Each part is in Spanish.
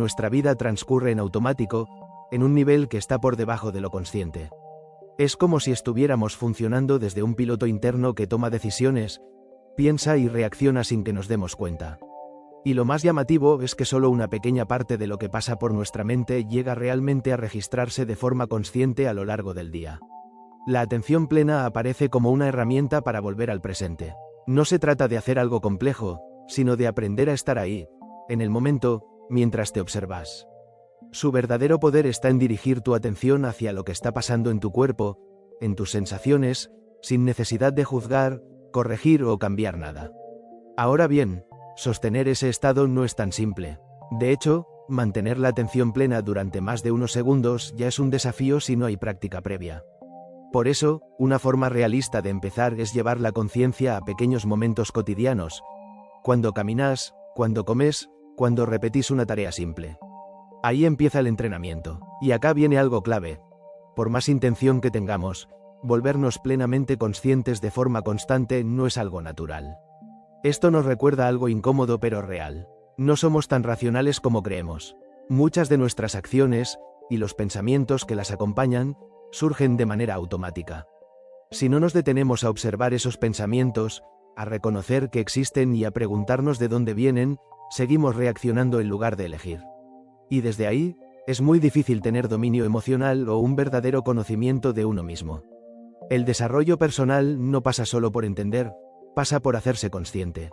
Nuestra vida transcurre en automático, en un nivel que está por debajo de lo consciente. Es como si estuviéramos funcionando desde un piloto interno que toma decisiones, piensa y reacciona sin que nos demos cuenta. Y lo más llamativo es que solo una pequeña parte de lo que pasa por nuestra mente llega realmente a registrarse de forma consciente a lo largo del día. La atención plena aparece como una herramienta para volver al presente. No se trata de hacer algo complejo, sino de aprender a estar ahí, en el momento, mientras te observas. Su verdadero poder está en dirigir tu atención hacia lo que está pasando en tu cuerpo, en tus sensaciones, sin necesidad de juzgar, corregir o cambiar nada. Ahora bien, sostener ese estado no es tan simple. De hecho, mantener la atención plena durante más de unos segundos ya es un desafío si no hay práctica previa. Por eso, una forma realista de empezar es llevar la conciencia a pequeños momentos cotidianos, cuando caminas, cuando comes, cuando repetís una tarea simple. Ahí empieza el entrenamiento. Y acá viene algo clave. Por más intención que tengamos, volvernos plenamente conscientes de forma constante no es algo natural. Esto nos recuerda algo incómodo pero real. No somos tan racionales como creemos. Muchas de nuestras acciones, y los pensamientos que las acompañan, surgen de manera automática. Si no nos detenemos a observar esos pensamientos, a reconocer que existen y a preguntarnos de dónde vienen, seguimos reaccionando en lugar de elegir. Y desde ahí, es muy difícil tener dominio emocional o un verdadero conocimiento de uno mismo. El desarrollo personal no pasa solo por entender, pasa por hacerse consciente.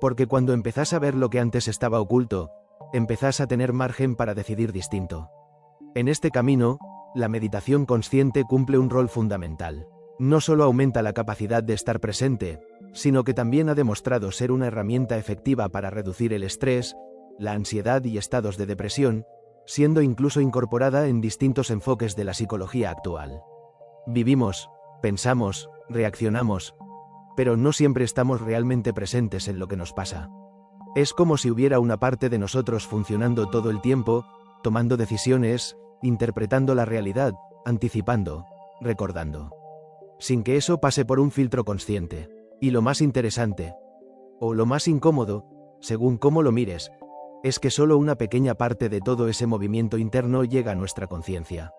Porque cuando empezás a ver lo que antes estaba oculto, empezás a tener margen para decidir distinto. En este camino, la meditación consciente cumple un rol fundamental. No solo aumenta la capacidad de estar presente, sino que también ha demostrado ser una herramienta efectiva para reducir el estrés, la ansiedad y estados de depresión, siendo incluso incorporada en distintos enfoques de la psicología actual. Vivimos, pensamos, reaccionamos, pero no siempre estamos realmente presentes en lo que nos pasa. Es como si hubiera una parte de nosotros funcionando todo el tiempo, tomando decisiones, interpretando la realidad, anticipando, recordando. Sin que eso pase por un filtro consciente. Y lo más interesante, o lo más incómodo, según cómo lo mires, es que solo una pequeña parte de todo ese movimiento interno llega a nuestra conciencia.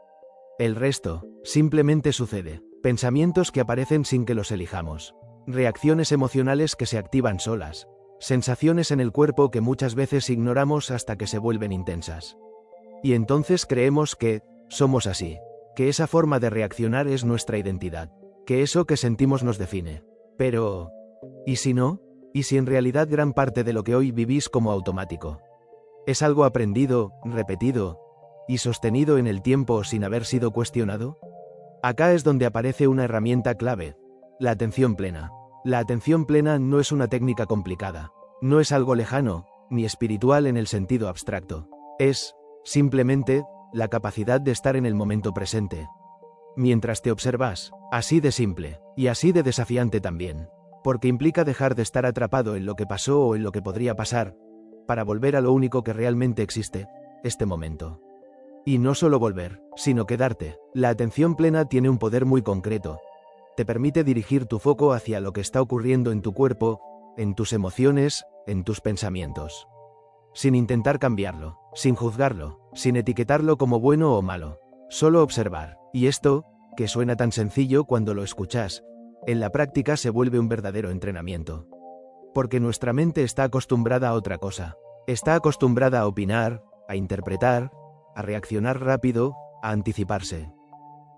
El resto, simplemente sucede. Pensamientos que aparecen sin que los elijamos. Reacciones emocionales que se activan solas. Sensaciones en el cuerpo que muchas veces ignoramos hasta que se vuelven intensas. Y entonces creemos que somos así, que esa forma de reaccionar es nuestra identidad, que eso que sentimos nos define. Pero, ¿y si no? ¿Y si en realidad gran parte de lo que hoy vivís como automático es algo aprendido, repetido y sostenido en el tiempo sin haber sido cuestionado? Acá es donde aparece una herramienta clave, la atención plena. La atención plena no es una técnica complicada, no es algo lejano, ni espiritual en el sentido abstracto. Es, simplemente, la capacidad de estar en el momento presente. Mientras te observas, así de simple, y así de desafiante también. Porque implica dejar de estar atrapado en lo que pasó o en lo que podría pasar, para volver a lo único que realmente existe, este momento. Y no solo volver, sino quedarte. La atención plena tiene un poder muy concreto. Te permite dirigir tu foco hacia lo que está ocurriendo en tu cuerpo, en tus emociones, en tus pensamientos. Sin intentar cambiarlo, sin juzgarlo, sin etiquetarlo como bueno o malo. Solo observar. Y esto, que suena tan sencillo cuando lo escuchas, en la práctica se vuelve un verdadero entrenamiento. Porque nuestra mente está acostumbrada a otra cosa. Está acostumbrada a opinar, a interpretar, a reaccionar rápido, a anticiparse.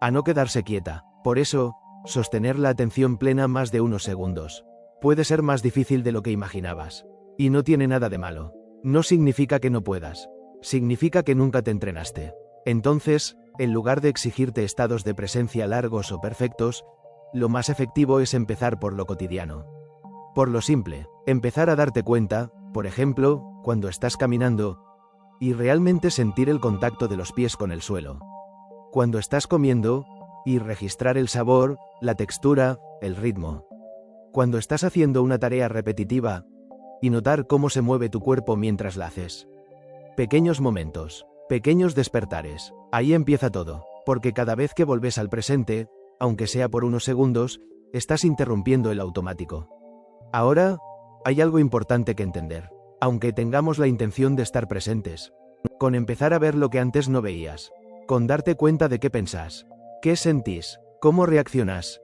A no quedarse quieta. Por eso, sostener la atención plena más de unos segundos puede ser más difícil de lo que imaginabas. Y no tiene nada de malo. No significa que no puedas. Significa que nunca te entrenaste. Entonces, en lugar de exigirte estados de presencia largos o perfectos, lo más efectivo es empezar por lo cotidiano. Por lo simple, empezar a darte cuenta, por ejemplo, cuando estás caminando, y realmente sentir el contacto de los pies con el suelo. Cuando estás comiendo, y registrar el sabor, la textura, el ritmo. Cuando estás haciendo una tarea repetitiva, y notar cómo se mueve tu cuerpo mientras la haces. Pequeños momentos, pequeños despertares, ahí empieza todo, porque cada vez que volves al presente, aunque sea por unos segundos, estás interrumpiendo el automático. Ahora, hay algo importante que entender. Aunque tengamos la intención de estar presentes, con empezar a ver lo que antes no veías, con darte cuenta de qué pensás, qué sentís, cómo reaccionás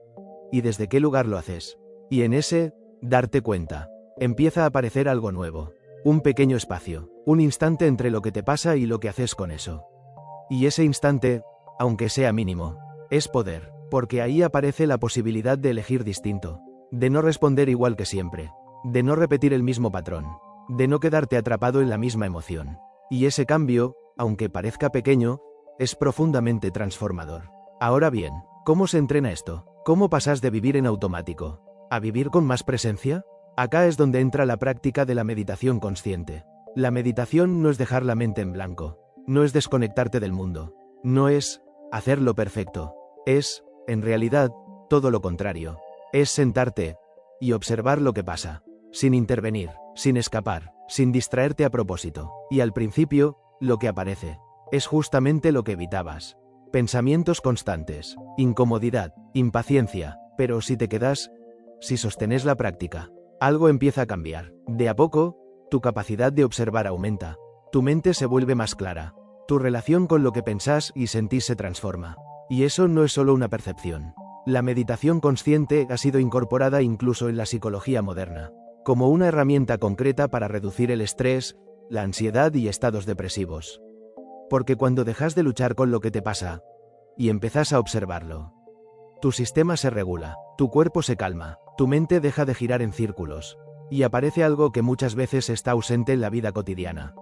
y desde qué lugar lo haces. Y en ese darte cuenta, empieza a aparecer algo nuevo, un pequeño espacio, un instante entre lo que te pasa y lo que haces con eso. Y ese instante, aunque sea mínimo, es poder, porque ahí aparece la posibilidad de elegir distinto, de no responder igual que siempre, de no repetir el mismo patrón, de no quedarte atrapado en la misma emoción. Y ese cambio, aunque parezca pequeño, es profundamente transformador. Ahora bien, ¿cómo se entrena esto? ¿Cómo pasas de vivir en automático a vivir con más presencia? Acá es donde entra la práctica de la meditación consciente. La meditación no es dejar la mente en blanco, no es desconectarte del mundo, no es hacerlo perfecto, es, en realidad, todo lo contrario. Es sentarte y observar lo que pasa, sin intervenir, sin escapar, sin distraerte a propósito. Y al principio, lo que aparece es justamente lo que evitabas. Pensamientos constantes, incomodidad, impaciencia, pero si te quedas, si sostenes la práctica, algo empieza a cambiar. De a poco, tu capacidad de observar aumenta, tu mente se vuelve más clara, tu relación con lo que pensás y sentís se transforma. Y eso no es solo una percepción. La meditación consciente ha sido incorporada incluso en la psicología moderna, como una herramienta concreta para reducir el estrés, la ansiedad y estados depresivos. Porque cuando dejas de luchar con lo que te pasa y empezás a observarlo, tu sistema se regula, tu cuerpo se calma, tu mente deja de girar en círculos, y aparece algo que muchas veces está ausente en la vida cotidiana.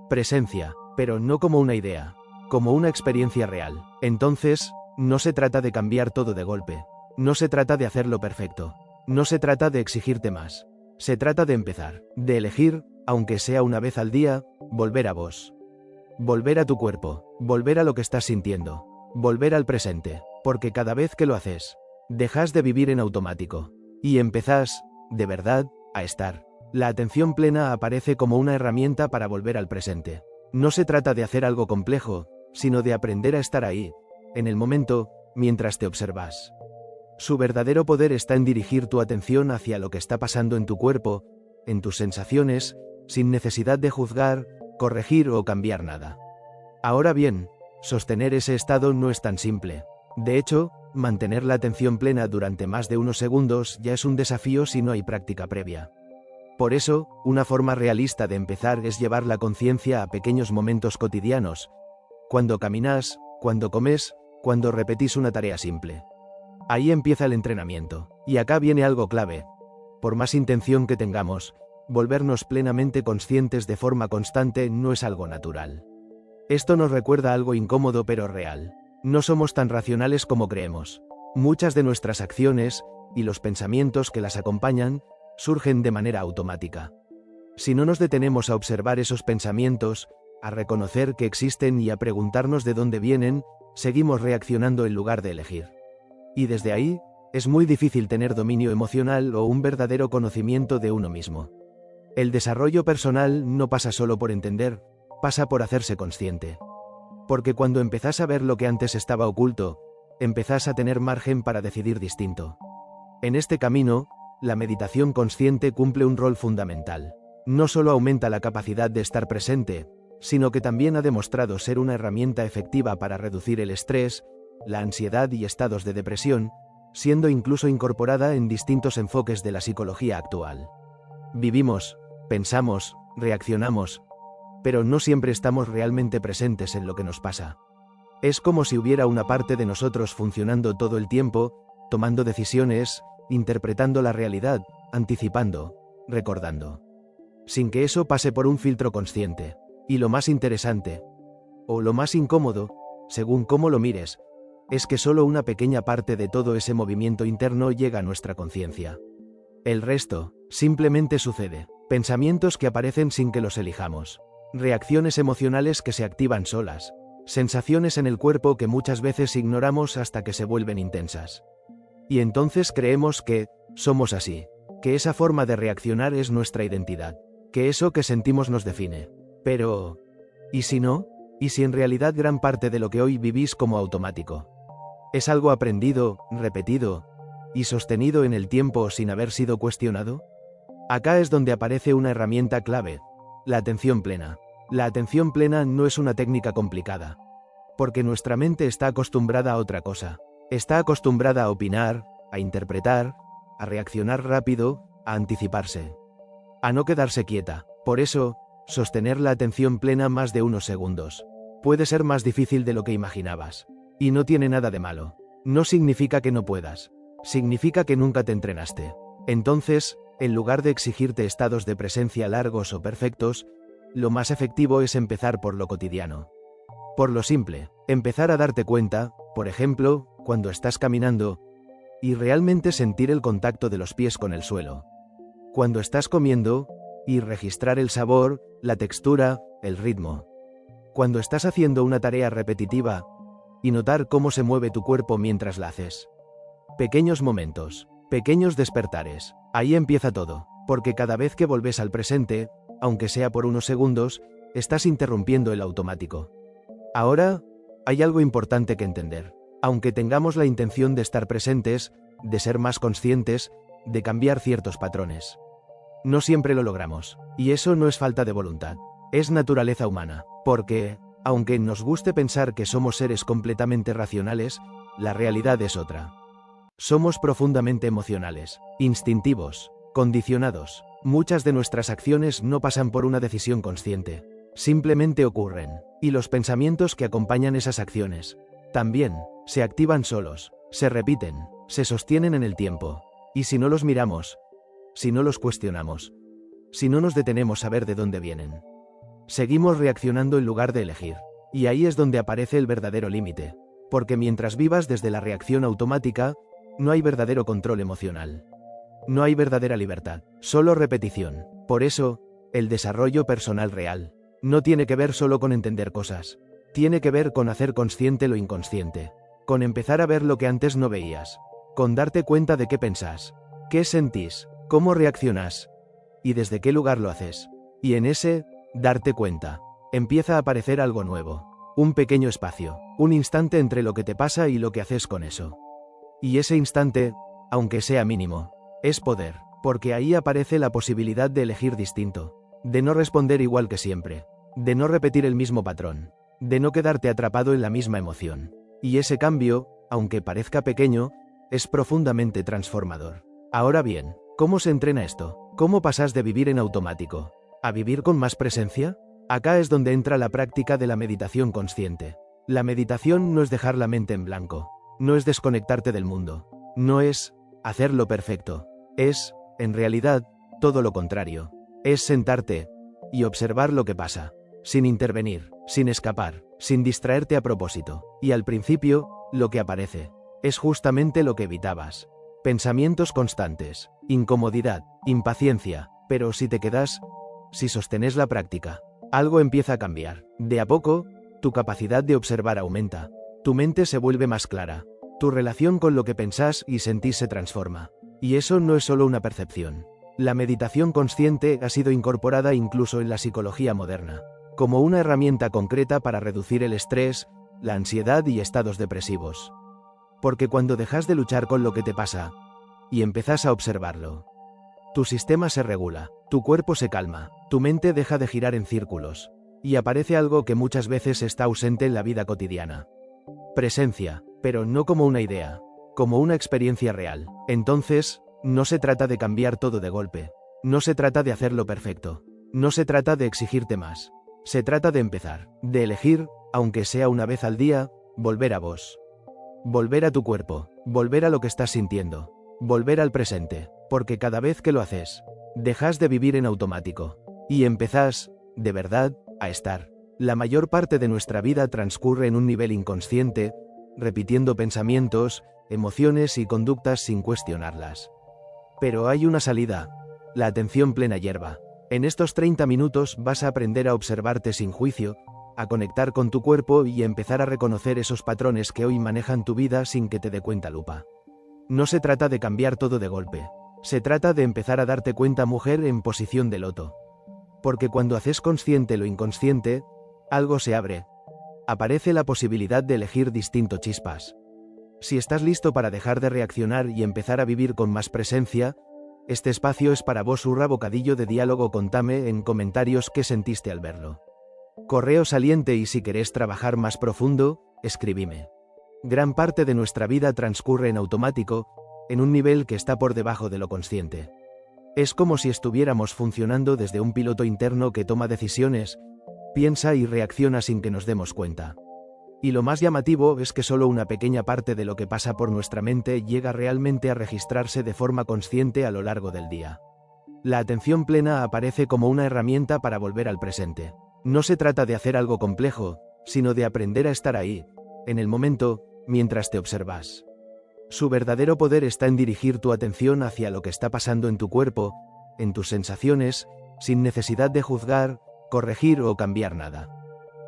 Presencia, pero no como una idea, como una experiencia real. Entonces, no se trata de cambiar todo de golpe, no se trata de hacerlo perfecto, no se trata de exigirte más, se trata de empezar, de elegir, aunque sea una vez al día, volver a vos. Volver a tu cuerpo, volver a lo que estás sintiendo, volver al presente, porque cada vez que lo haces, dejas de vivir en automático, y empezás, de verdad, a estar. La atención plena aparece como una herramienta para volver al presente. No se trata de hacer algo complejo, sino de aprender a estar ahí, en el momento, mientras te observas. Su verdadero poder está en dirigir tu atención hacia lo que está pasando en tu cuerpo, en tus sensaciones, sin necesidad de juzgar, corregir o cambiar nada. Ahora bien, sostener ese estado no es tan simple. De hecho, mantener la atención plena durante más de unos segundos ya es un desafío si no hay práctica previa. Por eso, una forma realista de empezar es llevar la conciencia a pequeños momentos cotidianos, cuando caminas, cuando comes, cuando repetís una tarea simple. Ahí empieza el entrenamiento, y acá viene algo clave. Por más intención que tengamos, volvernos plenamente conscientes de forma constante no es algo natural. Esto nos recuerda algo incómodo pero real. No somos tan racionales como creemos. Muchas de nuestras acciones, y los pensamientos que las acompañan, surgen de manera automática. Si no nos detenemos a observar esos pensamientos, a reconocer que existen y a preguntarnos de dónde vienen, seguimos reaccionando en lugar de elegir. Y desde ahí, es muy difícil tener dominio emocional o un verdadero conocimiento de uno mismo. El desarrollo personal no pasa solo por entender, pasa por hacerse consciente. Porque cuando empezás a ver lo que antes estaba oculto, empezás a tener margen para decidir distinto. En este camino, la meditación consciente cumple un rol fundamental. No solo aumenta la capacidad de estar presente, sino que también ha demostrado ser una herramienta efectiva para reducir el estrés, la ansiedad y estados de depresión, siendo incluso incorporada en distintos enfoques de la psicología actual. Vivimos, pensamos, reaccionamos, pero no siempre estamos realmente presentes en lo que nos pasa. Es como si hubiera una parte de nosotros funcionando todo el tiempo, tomando decisiones, interpretando la realidad, anticipando, recordando, sin que eso pase por un filtro consciente. Y lo más interesante, o lo más incómodo, según cómo lo mires, es que solo una pequeña parte de todo ese movimiento interno llega a nuestra conciencia. El resto, simplemente sucede. Pensamientos que aparecen sin que los elijamos. Reacciones emocionales que se activan solas. Sensaciones en el cuerpo que muchas veces ignoramos hasta que se vuelven intensas. Y entonces creemos que somos así, que esa forma de reaccionar es nuestra identidad, que eso que sentimos nos define. Pero, ¿y si no? ¿Y si en realidad gran parte de lo que hoy vivís como automático es algo aprendido, repetido y sostenido en el tiempo sin haber sido cuestionado? Acá es donde aparece una herramienta clave, la atención plena. La atención plena no es una técnica complicada. Porque nuestra mente está acostumbrada a otra cosa. Está acostumbrada a opinar, a interpretar, a reaccionar rápido, a anticiparse. A no quedarse quieta. Por eso, sostener la atención plena más de unos segundos puede ser más difícil de lo que imaginabas. Y no tiene nada de malo. No significa que no puedas. Significa que nunca te entrenaste. Entonces, en lugar de exigirte estados de presencia largos o perfectos, lo más efectivo es empezar por lo cotidiano. Por lo simple, empezar a darte cuenta, por ejemplo, cuando estás caminando, y realmente sentir el contacto de los pies con el suelo. Cuando estás comiendo, y registrar el sabor, la textura, el ritmo. Cuando estás haciendo una tarea repetitiva, y notar cómo se mueve tu cuerpo mientras la haces. Pequeños momentos, pequeños despertares, ahí empieza todo, porque cada vez que volves al presente, aunque sea por unos segundos, estás interrumpiendo el automático. Ahora, hay algo importante que entender. Aunque tengamos la intención de estar presentes, de ser más conscientes, de cambiar ciertos patrones, no siempre lo logramos, y eso no es falta de voluntad, es naturaleza humana, porque, aunque nos guste pensar que somos seres completamente racionales, la realidad es otra. Somos profundamente emocionales, instintivos, condicionados. Muchas de nuestras acciones no pasan por una decisión consciente. Simplemente ocurren, y los pensamientos que acompañan esas acciones también se activan solos, se repiten, se sostienen en el tiempo, y si no los miramos, si no los cuestionamos, si no nos detenemos a ver de dónde vienen, seguimos reaccionando en lugar de elegir. Y ahí es donde aparece el verdadero límite, porque mientras vivas desde la reacción automática, no hay verdadero control emocional. No hay verdadera libertad, solo repetición. Por eso, el desarrollo personal real no tiene que ver solo con entender cosas, tiene que ver con hacer consciente lo inconsciente, con empezar a ver lo que antes no veías, con darte cuenta de qué pensás, qué sentís, cómo reaccionás, y desde qué lugar lo haces. Y en ese, darte cuenta, empieza a aparecer algo nuevo, un pequeño espacio, un instante entre lo que te pasa y lo que haces con eso. Y ese instante, aunque sea mínimo, es poder, porque ahí aparece la posibilidad de elegir distinto, de no responder igual que siempre, de no repetir el mismo patrón, de no quedarte atrapado en la misma emoción. Y ese cambio, aunque parezca pequeño, es profundamente transformador. Ahora bien, ¿cómo se entrena esto? ¿Cómo pasas de vivir en automático a vivir con más presencia? Acá es donde entra la práctica de la meditación consciente. La meditación no es dejar la mente en blanco, no es desconectarte del mundo, no es hacerlo perfecto, es, en realidad, todo lo contrario. Es sentarte y observar lo que pasa, sin intervenir, sin escapar, sin distraerte a propósito. Y al principio, lo que aparece es justamente lo que evitabas. Pensamientos constantes, incomodidad, impaciencia, pero si te quedas, si sostenes la práctica, algo empieza a cambiar. De a poco, tu capacidad de observar aumenta, tu mente se vuelve más clara, tu relación con lo que pensás y sentís se transforma. Y eso no es solo una percepción. La meditación consciente ha sido incorporada incluso en la psicología moderna, como una herramienta concreta para reducir el estrés, la ansiedad y estados depresivos. Porque cuando dejas de luchar con lo que te pasa, y empezás a observarlo, tu sistema se regula, tu cuerpo se calma, tu mente deja de girar en círculos, y aparece algo que muchas veces está ausente en la vida cotidiana. Presencia, pero no como una idea, como una experiencia real. Entonces, no se trata de cambiar todo de golpe, no se trata de hacerlo perfecto, no se trata de exigirte más, se trata de empezar, de elegir, aunque sea una vez al día, volver a vos. Volver a tu cuerpo, volver a lo que estás sintiendo, volver al presente, porque cada vez que lo haces, dejas de vivir en automático, y empezás, de verdad, a estar. La mayor parte de nuestra vida transcurre en un nivel inconsciente, repitiendo pensamientos, emociones y conductas sin cuestionarlas. Pero hay una salida, la atención plena hierba. En estos 30 minutos vas a aprender a observarte sin juicio, a conectar con tu cuerpo y empezar a reconocer esos patrones que hoy manejan tu vida sin que te dé cuenta lupa. No se trata de cambiar todo de golpe, se trata de empezar a darte cuenta, mujer, en posición de loto. Porque cuando haces consciente lo inconsciente, algo se abre. Aparece la posibilidad de elegir distinto chispas. Si estás listo para dejar de reaccionar y empezar a vivir con más presencia, este espacio es para vos. Urra bocadillo de diálogo. Contame en comentarios qué sentiste al verlo. Correo saliente y si querés trabajar más profundo, escribime. Gran parte de nuestra vida transcurre en automático, en un nivel que está por debajo de lo consciente. Es como si estuviéramos funcionando desde un piloto interno que toma decisiones, piensa y reacciona sin que nos demos cuenta. Y lo más llamativo es que solo una pequeña parte de lo que pasa por nuestra mente llega realmente a registrarse de forma consciente a lo largo del día. La atención plena aparece como una herramienta para volver al presente. No se trata de hacer algo complejo, sino de aprender a estar ahí, en el momento, mientras te observas. Su verdadero poder está en dirigir tu atención hacia lo que está pasando en tu cuerpo, en tus sensaciones, sin necesidad de juzgar, corregir o cambiar nada.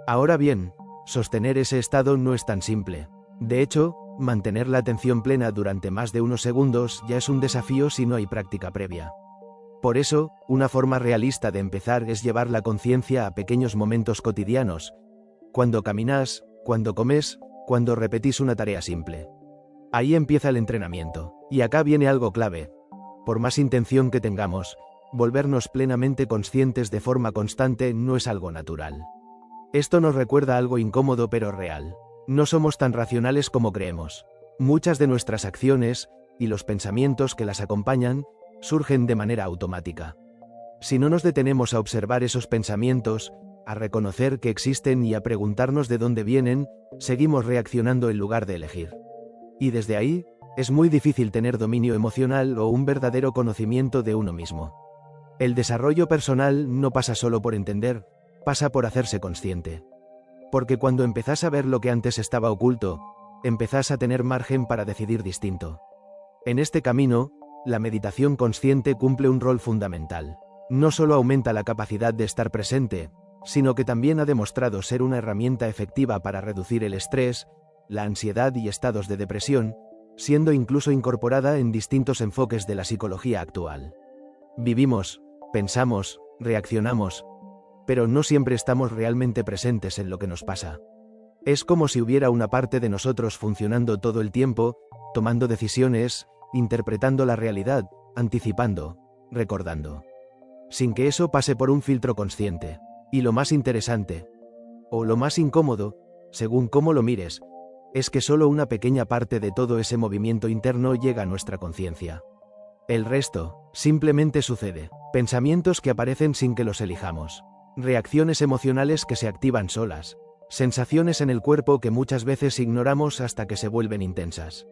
Ahora bien, sostener ese estado no es tan simple. De hecho, mantener la atención plena durante más de unos segundos ya es un desafío si no hay práctica previa. Por eso, una forma realista de empezar es llevar la conciencia a pequeños momentos cotidianos, cuando caminas, cuando comes, cuando repetís una tarea simple. Ahí empieza el entrenamiento. Y acá viene algo clave. Por más intención que tengamos, volvernos plenamente conscientes de forma constante no es algo natural. Esto nos recuerda algo incómodo pero real. No somos tan racionales como creemos. Muchas de nuestras acciones, y los pensamientos que las acompañan, surgen de manera automática. Si no nos detenemos a observar esos pensamientos, a reconocer que existen y a preguntarnos de dónde vienen, seguimos reaccionando en lugar de elegir. Y desde ahí, es muy difícil tener dominio emocional o un verdadero conocimiento de uno mismo. El desarrollo personal no pasa solo por entender, pasa por hacerse consciente. Porque cuando empezás a ver lo que antes estaba oculto, empezás a tener margen para decidir distinto. En este camino, la meditación consciente cumple un rol fundamental. No solo aumenta la capacidad de estar presente, sino que también ha demostrado ser una herramienta efectiva para reducir el estrés, la ansiedad y estados de depresión, siendo incluso incorporada en distintos enfoques de la psicología actual. Vivimos, pensamos, reaccionamos, pero no siempre estamos realmente presentes en lo que nos pasa. Es como si hubiera una parte de nosotros funcionando todo el tiempo, tomando decisiones, interpretando la realidad, anticipando, recordando. Sin que eso pase por un filtro consciente. Y lo más interesante, o lo más incómodo, según cómo lo mires, es que solo una pequeña parte de todo ese movimiento interno llega a nuestra conciencia. El resto, simplemente sucede. Pensamientos que aparecen sin que los elijamos. Reacciones emocionales que se activan solas. Sensaciones en el cuerpo que muchas veces ignoramos hasta que se vuelven intensas.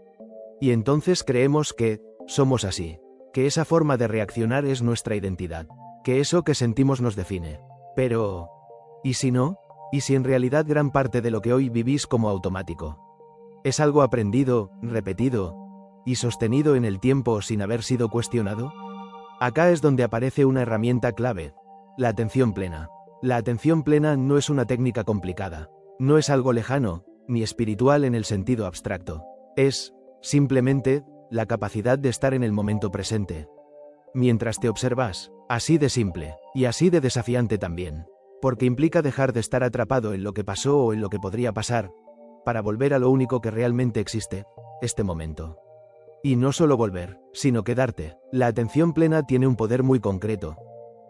Y entonces creemos que somos así, que esa forma de reaccionar es nuestra identidad, que eso que sentimos nos define. Pero, ¿y si no? ¿Y si en realidad gran parte de lo que hoy vivís como automático es algo aprendido, repetido y sostenido en el tiempo sin haber sido cuestionado? Acá es donde aparece una herramienta clave: la atención plena. La atención plena no es una técnica complicada, no es algo lejano, ni espiritual en el sentido abstracto. Es, simplemente, la capacidad de estar en el momento presente. Mientras te observas, así de simple, y así de desafiante también. Porque implica dejar de estar atrapado en lo que pasó o en lo que podría pasar, para volver a lo único que realmente existe, este momento. Y no solo volver, sino quedarte. La atención plena tiene un poder muy concreto.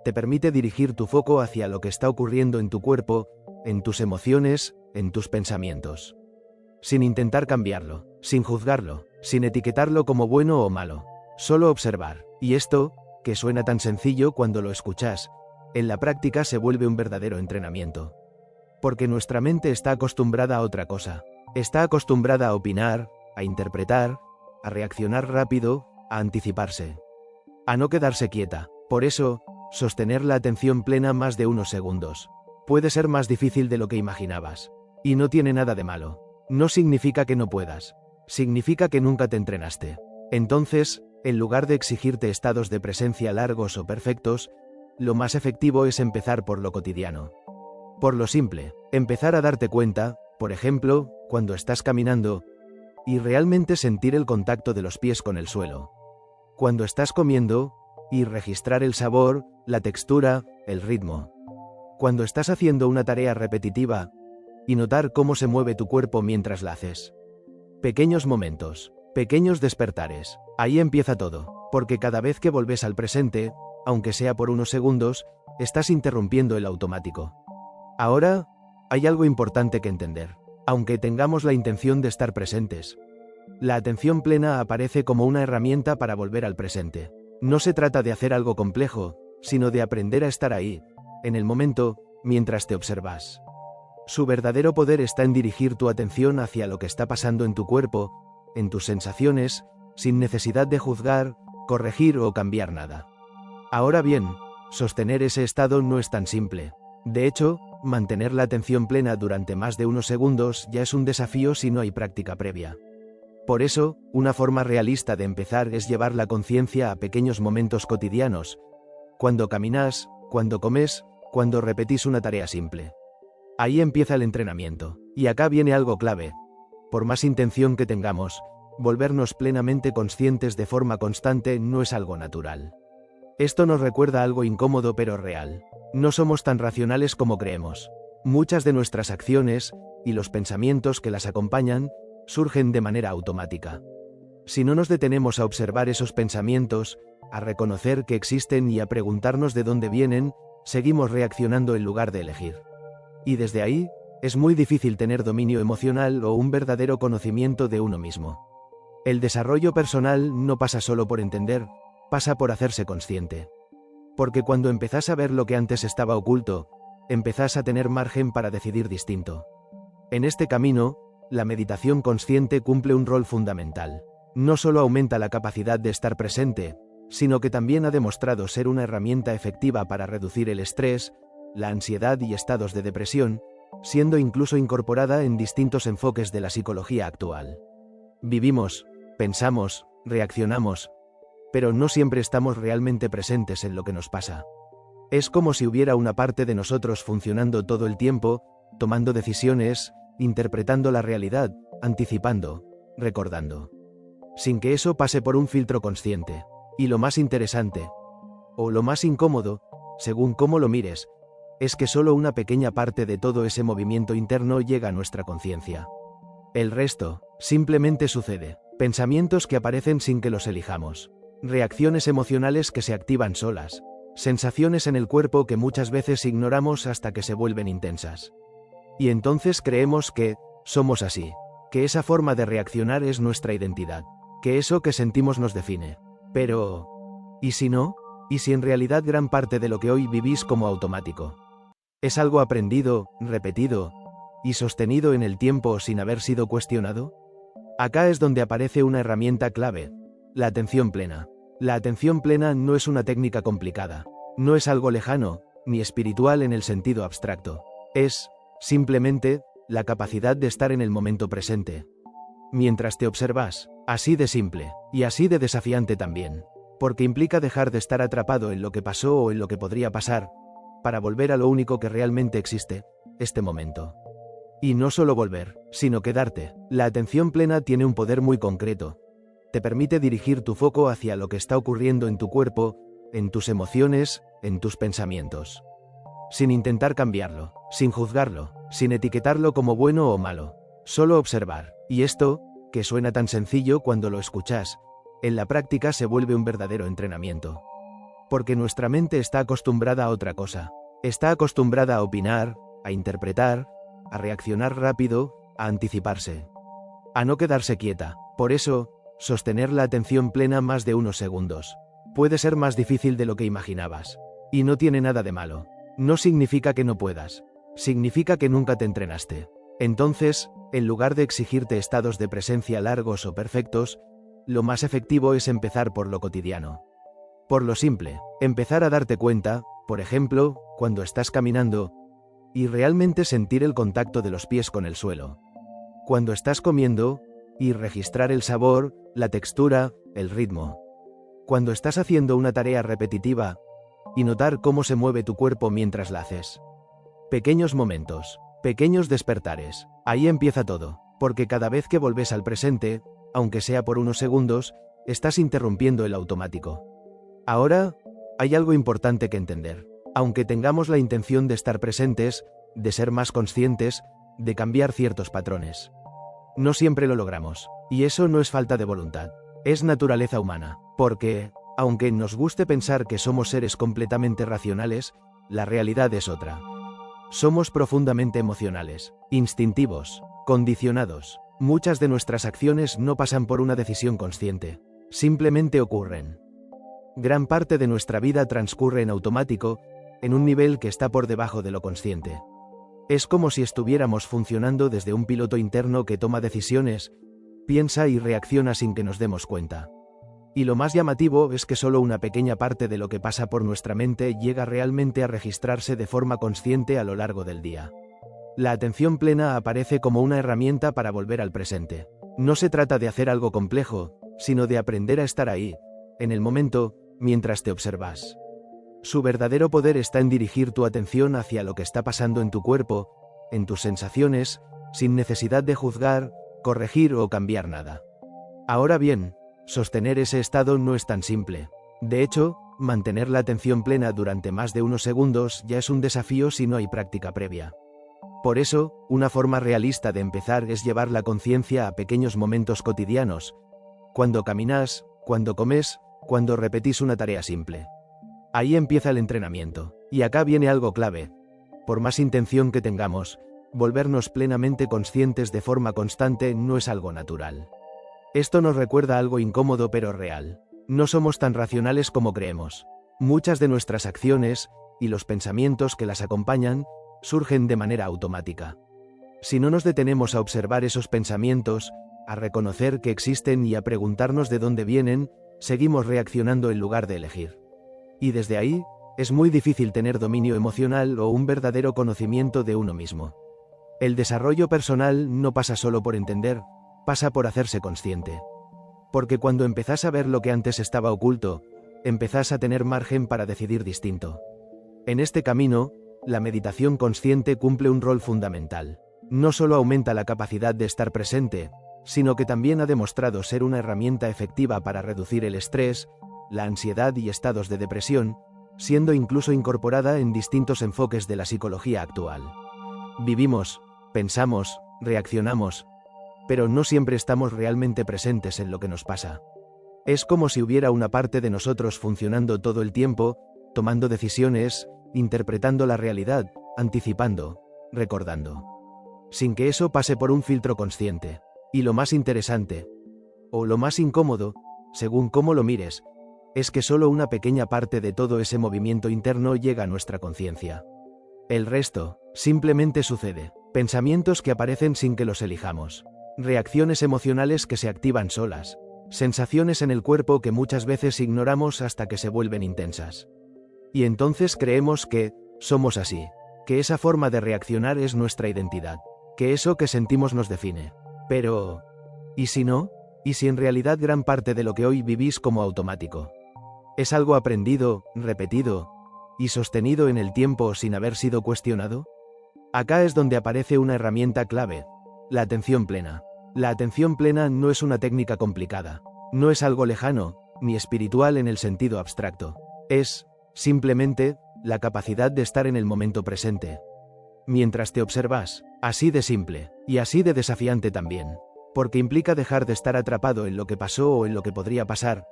Te permite dirigir tu foco hacia lo que está ocurriendo en tu cuerpo, en tus emociones, en tus pensamientos. Sin intentar cambiarlo, sin juzgarlo, sin etiquetarlo como bueno o malo. Solo observar. Y esto, que suena tan sencillo cuando lo escuchas, en la práctica se vuelve un verdadero entrenamiento. Porque nuestra mente está acostumbrada a otra cosa. Está acostumbrada a opinar, a interpretar, a reaccionar rápido, a anticiparse. A no quedarse quieta. Por eso, sostener la atención plena más de unos segundos puede ser más difícil de lo que imaginabas. Y no tiene nada de malo. No significa que no puedas. Significa que nunca te entrenaste. Entonces, en lugar de exigirte estados de presencia largos o perfectos, lo más efectivo es empezar por lo cotidiano. Por lo simple, empezar a darte cuenta, por ejemplo, cuando estás caminando, y realmente sentir el contacto de los pies con el suelo. Cuando estás comiendo, y registrar el sabor, la textura, el ritmo. Cuando estás haciendo una tarea repetitiva, y notar cómo se mueve tu cuerpo mientras la haces. Pequeños momentos, pequeños despertares. Ahí empieza todo, porque cada vez que volves al presente, aunque sea por unos segundos, estás interrumpiendo el automático. Ahora, hay algo importante que entender. Aunque tengamos la intención de estar presentes, la atención plena aparece como una herramienta para volver al presente. No se trata de hacer algo complejo, sino de aprender a estar ahí, en el momento, mientras te observas. Su verdadero poder está en dirigir tu atención hacia lo que está pasando en tu cuerpo, en tus sensaciones, sin necesidad de juzgar, corregir o cambiar nada. Ahora bien, sostener ese estado no es tan simple. De hecho, mantener la atención plena durante más de unos segundos ya es un desafío si no hay práctica previa. Por eso, una forma realista de empezar es llevar la conciencia a pequeños momentos cotidianos, cuando caminas, cuando comes, cuando repetís una tarea simple. Ahí empieza el entrenamiento. Y acá viene algo clave. Por más intención que tengamos, volvernos plenamente conscientes de forma constante no es algo natural. Esto nos recuerda algo incómodo pero real. No somos tan racionales como creemos. Muchas de nuestras acciones, y los pensamientos que las acompañan, surgen de manera automática. Si no nos detenemos a observar esos pensamientos, a reconocer que existen y a preguntarnos de dónde vienen, seguimos reaccionando en lugar de elegir. Y desde ahí, es muy difícil tener dominio emocional o un verdadero conocimiento de uno mismo. El desarrollo personal no pasa solo por entender, pasa por hacerse consciente. Porque cuando empezás a ver lo que antes estaba oculto, empezás a tener margen para decidir distinto. En este camino, la meditación consciente cumple un rol fundamental. No solo aumenta la capacidad de estar presente, sino que también ha demostrado ser una herramienta efectiva para reducir el estrés, la ansiedad y estados de depresión, siendo incluso incorporada en distintos enfoques de la psicología actual. Vivimos, pensamos, reaccionamos, pero no siempre estamos realmente presentes en lo que nos pasa. Es como si hubiera una parte de nosotros funcionando todo el tiempo, tomando decisiones, interpretando la realidad, anticipando, recordando. Sin que eso pase por un filtro consciente. Y lo más interesante, o lo más incómodo, según cómo lo mires, es que solo una pequeña parte de todo ese movimiento interno llega a nuestra conciencia. El resto, simplemente sucede. Pensamientos que aparecen sin que los elijamos. Reacciones emocionales que se activan solas. Sensaciones en el cuerpo que muchas veces ignoramos hasta que se vuelven intensas. Y entonces creemos que somos así, que esa forma de reaccionar es nuestra identidad, que eso que sentimos nos define. Pero, ¿y si no? ¿Y si en realidad gran parte de lo que hoy vivís como automático es algo aprendido, repetido y sostenido en el tiempo sin haber sido cuestionado? Acá es donde aparece una herramienta clave, la atención plena. La atención plena no es una técnica complicada, no es algo lejano, ni espiritual en el sentido abstracto. Es, simplemente, la capacidad de estar en el momento presente. Mientras te observas, así de simple, y así de desafiante también. Porque implica dejar de estar atrapado en lo que pasó o en lo que podría pasar, para volver a lo único que realmente existe, este momento. Y no solo volver, sino quedarte. La atención plena tiene un poder muy concreto. Te permite dirigir tu foco hacia lo que está ocurriendo en tu cuerpo, en tus emociones, en tus pensamientos. Sin intentar cambiarlo, sin juzgarlo, sin etiquetarlo como bueno o malo. Solo observar. Y esto, que suena tan sencillo cuando lo escuchas, en la práctica se vuelve un verdadero entrenamiento. Porque nuestra mente está acostumbrada a otra cosa. Está acostumbrada a opinar, a interpretar, a reaccionar rápido, a anticiparse. A no quedarse quieta. Por eso, sostener la atención plena más de unos segundos puede ser más difícil de lo que imaginabas. Y no tiene nada de malo. No significa que no puedas. Significa que nunca te entrenaste. Entonces, en lugar de exigirte estados de presencia largos o perfectos, lo más efectivo es empezar por lo cotidiano. Por lo simple, empezar a darte cuenta, por ejemplo, cuando estás caminando, y realmente sentir el contacto de los pies con el suelo. Cuando estás comiendo, y registrar el sabor, la textura, el ritmo. Cuando estás haciendo una tarea repetitiva, y notar cómo se mueve tu cuerpo mientras la haces. Pequeños momentos, pequeños despertares, ahí empieza todo, porque cada vez que volves al presente, aunque sea por unos segundos, estás interrumpiendo el automático. Ahora, hay algo importante que entender. Aunque tengamos la intención de estar presentes, de ser más conscientes, de cambiar ciertos patrones, no siempre lo logramos, y eso no es falta de voluntad, es naturaleza humana, porque, aunque nos guste pensar que somos seres completamente racionales, la realidad es otra. Somos profundamente emocionales, instintivos, condicionados. Muchas de nuestras acciones no pasan por una decisión consciente, simplemente ocurren. Gran parte de nuestra vida transcurre en automático, en un nivel que está por debajo de lo consciente. Es como si estuviéramos funcionando desde un piloto interno que toma decisiones, piensa y reacciona sin que nos demos cuenta. Y lo más llamativo es que solo una pequeña parte de lo que pasa por nuestra mente llega realmente a registrarse de forma consciente a lo largo del día. La atención plena aparece como una herramienta para volver al presente. No se trata de hacer algo complejo, sino de aprender a estar ahí, en el momento, mientras te observas. Su verdadero poder está en dirigir tu atención hacia lo que está pasando en tu cuerpo, en tus sensaciones, sin necesidad de juzgar, corregir o cambiar nada. Ahora bien, sostener ese estado no es tan simple. De hecho, mantener la atención plena durante más de unos segundos ya es un desafío si no hay práctica previa. Por eso, una forma realista de empezar es llevar la conciencia a pequeños momentos cotidianos, cuando caminas, cuando comes, cuando repetís una tarea simple. Ahí empieza el entrenamiento. Y acá viene algo clave. Por más intención que tengamos, volvernos plenamente conscientes de forma constante no es algo natural. Esto nos recuerda algo incómodo pero real. No somos tan racionales como creemos. Muchas de nuestras acciones, y los pensamientos que las acompañan, surgen de manera automática. Si no nos detenemos a observar esos pensamientos, a reconocer que existen y a preguntarnos de dónde vienen, seguimos reaccionando en lugar de elegir. Y desde ahí, es muy difícil tener dominio emocional o un verdadero conocimiento de uno mismo. El desarrollo personal no pasa solo por entender, pasa por hacerse consciente. Porque cuando empezás a ver lo que antes estaba oculto, empezás a tener margen para decidir distinto. En este camino, la meditación consciente cumple un rol fundamental. No solo aumenta la capacidad de estar presente, sino que también ha demostrado ser una herramienta efectiva para reducir el estrés, la ansiedad y estados de depresión, siendo incluso incorporada en distintos enfoques de la psicología actual. Vivimos, pensamos, reaccionamos, pero no siempre estamos realmente presentes en lo que nos pasa. Es como si hubiera una parte de nosotros funcionando todo el tiempo, tomando decisiones, interpretando la realidad, anticipando, recordando. Sin que eso pase por un filtro consciente. Y lo más interesante, o lo más incómodo, según cómo lo mires, es que solo una pequeña parte de todo ese movimiento interno llega a nuestra conciencia. El resto, simplemente sucede. Pensamientos que aparecen sin que los elijamos. Reacciones emocionales que se activan solas. Sensaciones en el cuerpo que muchas veces ignoramos hasta que se vuelven intensas. Y entonces creemos que somos así, que esa forma de reaccionar es nuestra identidad, que eso que sentimos nos define. Pero, ¿y si no? ¿Y si en realidad gran parte de lo que hoy vivís como automático es algo aprendido, repetido y sostenido en el tiempo sin haber sido cuestionado? Acá es donde aparece una herramienta clave: la atención plena. La atención plena no es una técnica complicada, no es algo lejano, ni espiritual en el sentido abstracto. Es, simplemente, la capacidad de estar en el momento presente. Mientras te observas, así de simple, y así de desafiante también. Porque implica dejar de estar atrapado en lo que pasó o en lo que podría pasar,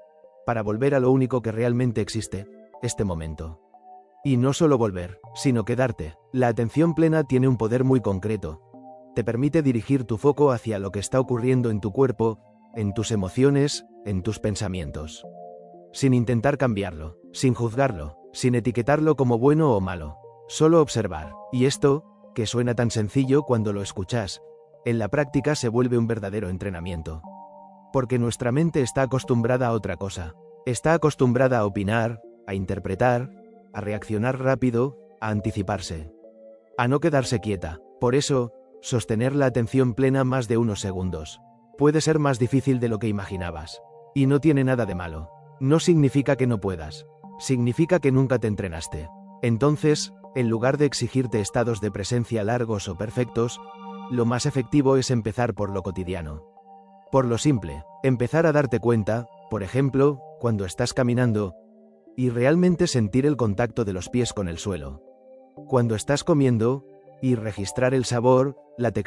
para volver a lo único que realmente existe, este momento. Y no solo volver, sino quedarte. La atención plena tiene un poder muy concreto. Te permite dirigir tu foco hacia lo que está ocurriendo en tu cuerpo, en tus emociones, en tus pensamientos. Sin intentar cambiarlo, sin juzgarlo, sin etiquetarlo como bueno o malo. Solo observar. Y esto, que suena tan sencillo cuando lo escuchas, en la práctica se vuelve un verdadero entrenamiento. Porque nuestra mente está acostumbrada a otra cosa. Está acostumbrada a opinar, a interpretar, a reaccionar rápido, a anticiparse. A no quedarse quieta. Por eso, sostener la atención plena más de unos segundos puede ser más difícil de lo que imaginabas. Y no tiene nada de malo. No significa que no puedas. Significa que nunca te entrenaste. Entonces, en lugar de exigirte estados de presencia largos o perfectos, lo más efectivo es empezar por lo cotidiano. Por lo simple, empezar a darte cuenta, por ejemplo, cuando estás caminando, y realmente sentir el contacto de los pies con el suelo. Cuando estás comiendo, y registrar el sabor, la textura